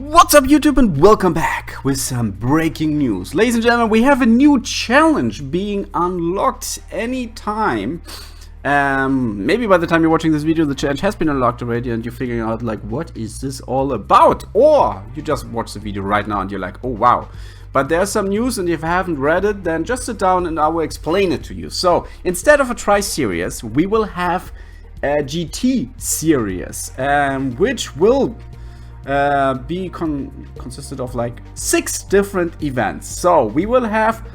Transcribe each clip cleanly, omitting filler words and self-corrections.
What's up YouTube, and welcome back with some breaking news. Ladies and gentlemen, we have a new challenge being unlocked anytime. Maybe by the time you're watching this video the challenge has been unlocked already and you're figuring out like, what is this all about? Or you just watch the video right now and you're like, oh wow. But there's some news, and if you haven't read it, then just sit down and I will explain it to you. So instead of a tri-series, we will have a GT series, which will be consisted of like 6 different events. So we will have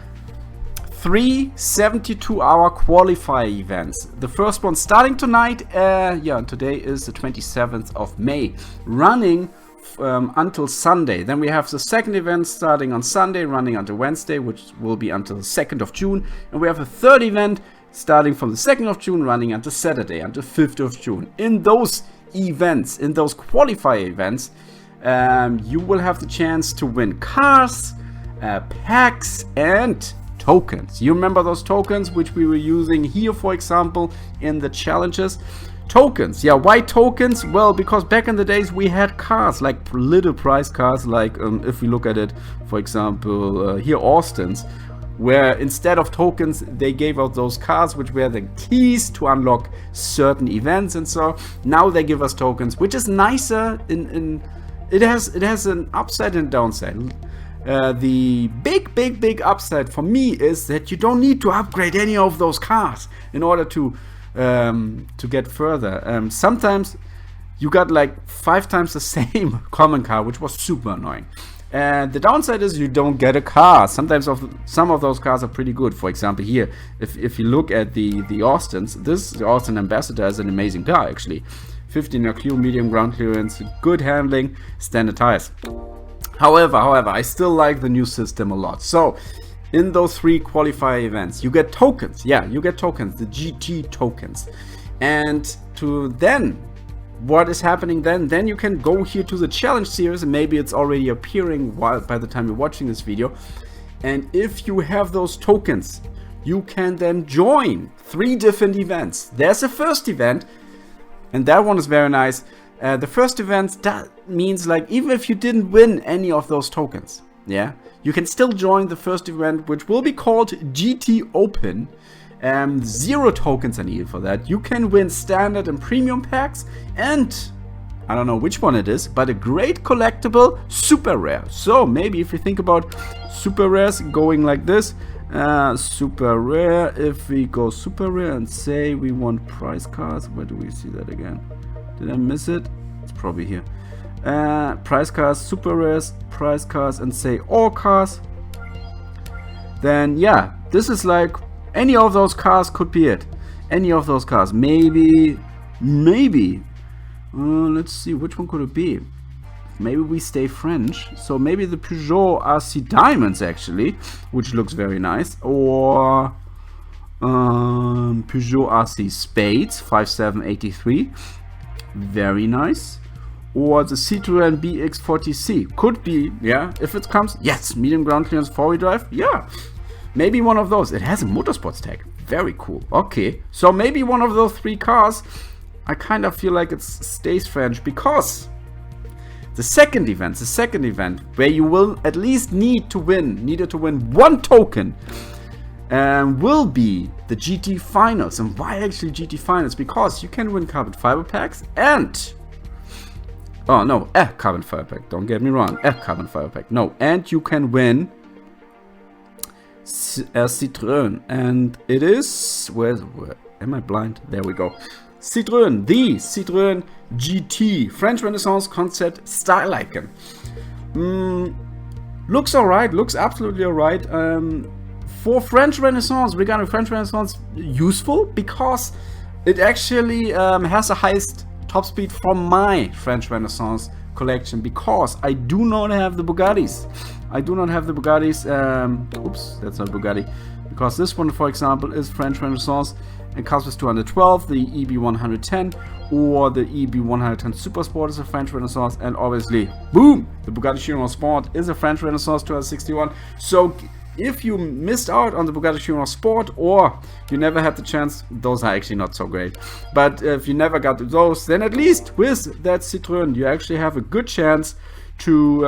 3 72-hour qualifier events. The first one starting tonight, today is the 27th of May, running until Sunday. Then we have the second event starting on Sunday, running until Wednesday, which will be until the 2nd of June. And we have a third event starting from the 2nd of June, running until Saturday, until 5th of June. In those events, in those qualifier events, you will have the chance to win cars, packs, and tokens. You remember those tokens which we were using here, for example, in the challenges? Tokens. Yeah, why tokens? Well, because back in the days we had cars, like little prize cars, like if we look at it, for example, here Austin's, where instead of tokens they gave out those cards which were the keys to unlock certain events. And so now they give us tokens, which is nicer. It has an upside and downside. The big upside for me is that you don't need to upgrade any of those cars in order to get further. Sometimes you got like 5 times the same common car, which was super annoying. And the downside is you don't get a car. Sometimes some of those cars are pretty good. For example, here, if you look at the Austins, the Austin Ambassador is an amazing car actually. 15 clear, medium ground clearance, good handling, standard tires. However, I still like the new system a lot. So in those 3 qualifier events, you get tokens. Yeah, you get tokens, the GT tokens. And to then, what is happening then you can go here to the challenge series, and maybe it's already appearing by the time you're watching this video. And if you have those tokens, you can then join 3 different events. There's a first event, and that one is very nice. The first event, that means like even if you didn't win any of those tokens, yeah, you can still join the first event, which will be called GT Open. 0 tokens are needed for that. You can win standard and premium packs, and I don't know which one it is, but a great collectible super rare. So maybe if you think about super rares going like this, super rare, if we go super rare and say we want prize cards, where do we see that again? Did I miss it? It's probably here. Prize cards, super rares, prize cards, and say all cars. Then yeah, this is like any of those cars could be it. Any of those cars. Maybe. Let's see, which one could it be? Maybe we stay French. So maybe the Peugeot RC Diamonds actually, which looks very nice. Or Peugeot RC Spades 5783. Very nice. Or the Citroën BX40C. Could be, yeah, if it comes. Yes, medium ground clearance 4-wheel drive. Yeah. Maybe one of those. It has a motorsports tag. Very cool. Okay. So maybe one of those 3 cars. I kind of feel like it stays French, because the second event where you will at least needed to win 1 token, will be the GT Finals. And why actually GT Finals? Because you can win carbon fiber packs and a carbon fiber pack. Don't get me wrong, a carbon fiber pack. No, and you can win a Citroën, and it is where am I blind? There we go. Citroën, the Citroën GT French Renaissance concept style icon. Looks alright, looks absolutely alright. For French Renaissance, regarding French Renaissance, useful because it actually has the highest top speed from my French Renaissance collection, because I do not have the Bugattis. Oops, that's not Bugatti, because this one, for example, is French Renaissance and comes with 212, the EB110 or the EB110 Super Sport is a French Renaissance, and obviously, boom, the Bugatti Chiron Sport is a French Renaissance 261. So if you missed out on the Bugatti Chiron Sport, or you never had the chance, those are actually not so great. But if you never got those, then at least with that Citroën, you actually have a good chance to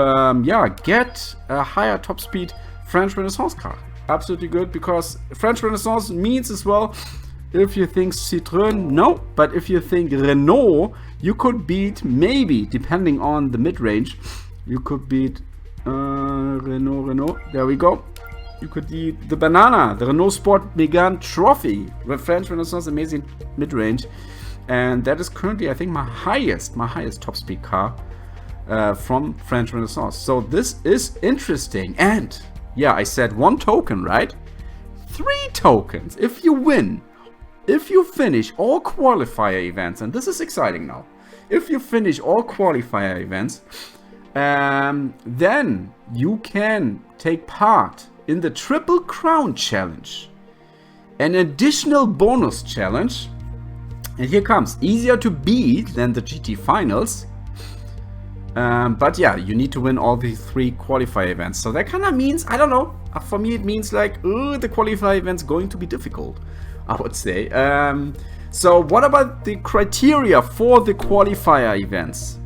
get a higher top speed French Renaissance car. Absolutely good, because French Renaissance means as well, if you think Citroën, no, but if you think Renault, you could beat, maybe, depending on the mid-range, you could beat Renault, there we go. You could beat the Banana, the Renault Sport Megane Trophy, with French Renaissance amazing mid-range. And that is currently, I think, my highest top speed car from French Renaissance. So this is interesting. And yeah, I said 1 token, right? 3 tokens if you win. If you finish all qualifier events, and this is exciting now. If you finish all qualifier events, then you can take part in the Triple Crown Challenge. An additional bonus challenge. And here comes, easier to beat than the GT Finals. But yeah, you need to win all the 3 qualifier events. So that kind of means, I don't know, for me it means like, the qualifier event's going to be difficult, I would say. So what about the criteria for the qualifier events?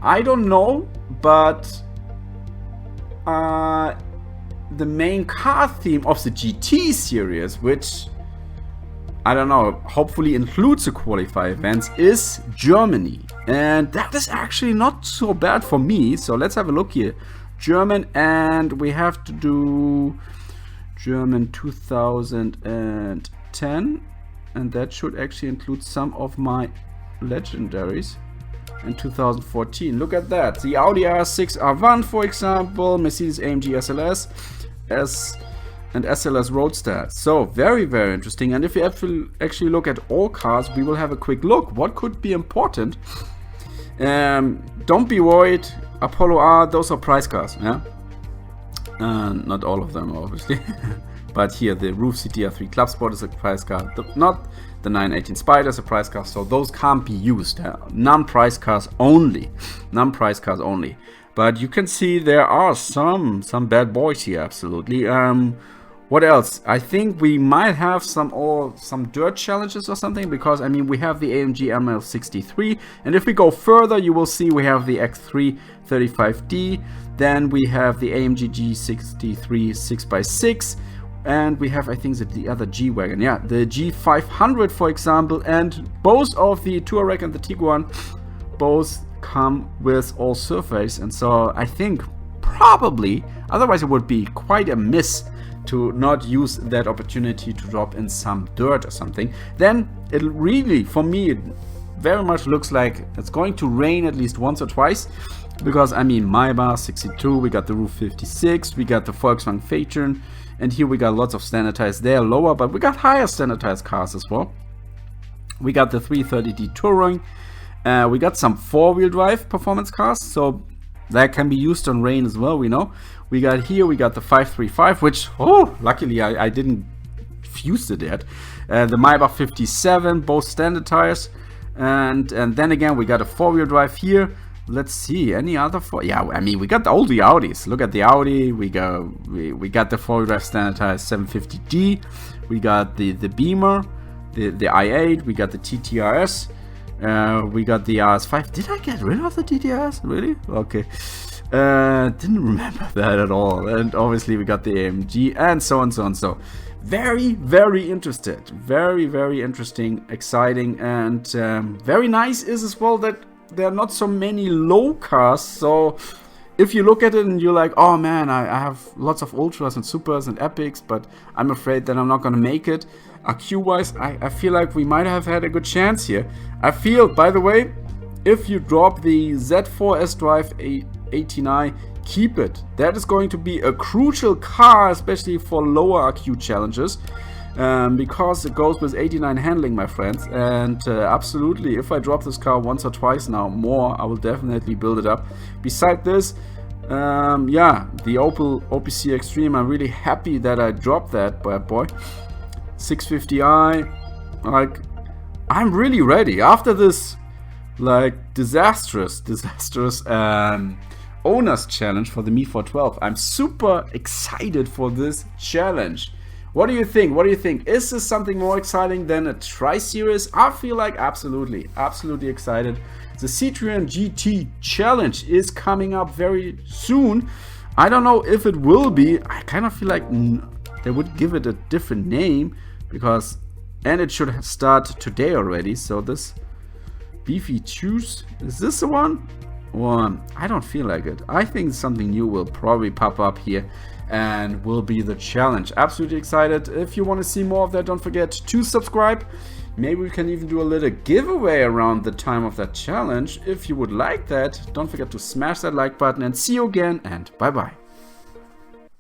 I don't know, but the main car theme of the GT series, which I don't know, hopefully includes the qualifier events, is Germany. And that is actually not so bad for me. So let's have a look here. German, and we have to do German 2010. And that should actually include some of my legendaries. In 2014, look at that. The Audi R6 R1, for example, Mercedes AMG SLS, and SLS Roadster. So very, very interesting. And if you actually look at all cars, we will have a quick look. What could be important? Don't be worried. Apollo R, those are prize cars. Yeah, not all of them, obviously. But here, the Roof CTR3 Club Sport is a prize car. Not the 918 Spider is a prize car. So those can't be used. Non-prize cars only. Non-prize cars only. But you can see there are some bad boys here. Absolutely. What else? I think we might have some dirt challenges or something, because I mean we have the AMG ML63, and if we go further, you will see we have the X3 35D. Then we have the AMG G63 6x6. And we have, I think, the other G-Wagon. Yeah, the G500, for example. And both of the Touareg and the Tiguan both come with all surface. And so I think probably, otherwise it would be quite a miss to not use that opportunity to drop in some dirt or something. Then it really, for me, it very much looks like it's going to rain at least once or twice. Because, I mean, Maybach 62, we got the Roof 56, we got the Volkswagen Phaeton. And here we got lots of standardized. They are lower, but we got higher standardized cars as well. We got the 330D Touring. We got some 4-wheel drive performance cars, so that can be used on rain as well, we know. We got the 535, which, oh, luckily I didn't fuse it yet. The Maybach 57, both standard tires. And then again, we got a 4-wheel drive here. Let's see, any other yeah, I mean, we got all the Audis. Look at the Audi. We got the 4-wheel drive standardized 750D. We got the Beamer, the i8. We got the TTRS. We got the RS5. Did I get rid of the TTRS? Really? Okay. Didn't remember that at all. And obviously we got the AMG and so on, so on. So very, very interested. Very, very interesting, exciting, and very nice is as well that there are not so many low cars. So if you look at it and you're like, oh man, I have lots of ultras and supers and epics, but I'm afraid that I'm not gonna make it. AQ wise, I feel like we might have had a good chance here. I feel, by the way, if you drop the Z4 S-Drive 89, keep it. That is going to be a crucial car, especially for lower AQ challenges. Because it goes with 89 handling, my friends, and absolutely, if I drop this car once or twice now more, I will definitely build it up. Beside this, yeah, the Opel OPC Extreme, I'm really happy that I dropped that bad boy. 650i, like, I'm really ready after this, like, disastrous owner's challenge for the Mi 412. I'm super excited for this challenge. What do you think? What do you think? Is this something more exciting than a Tri-Series? I feel like absolutely excited. The Citroen GT challenge is coming up very soon. I don't know if it will be. I kind of feel like they would give it a different name because, and it should start today already. So this beefy juice, is this the one? Or I don't feel like it. I think something new will probably pop up here and will be the challenge. Absolutely excited. If you want to see more of that, don't forget to subscribe. Maybe we can even do a little giveaway around the time of that challenge. If you would like that, don't forget to smash that like button, and see you again, and bye bye.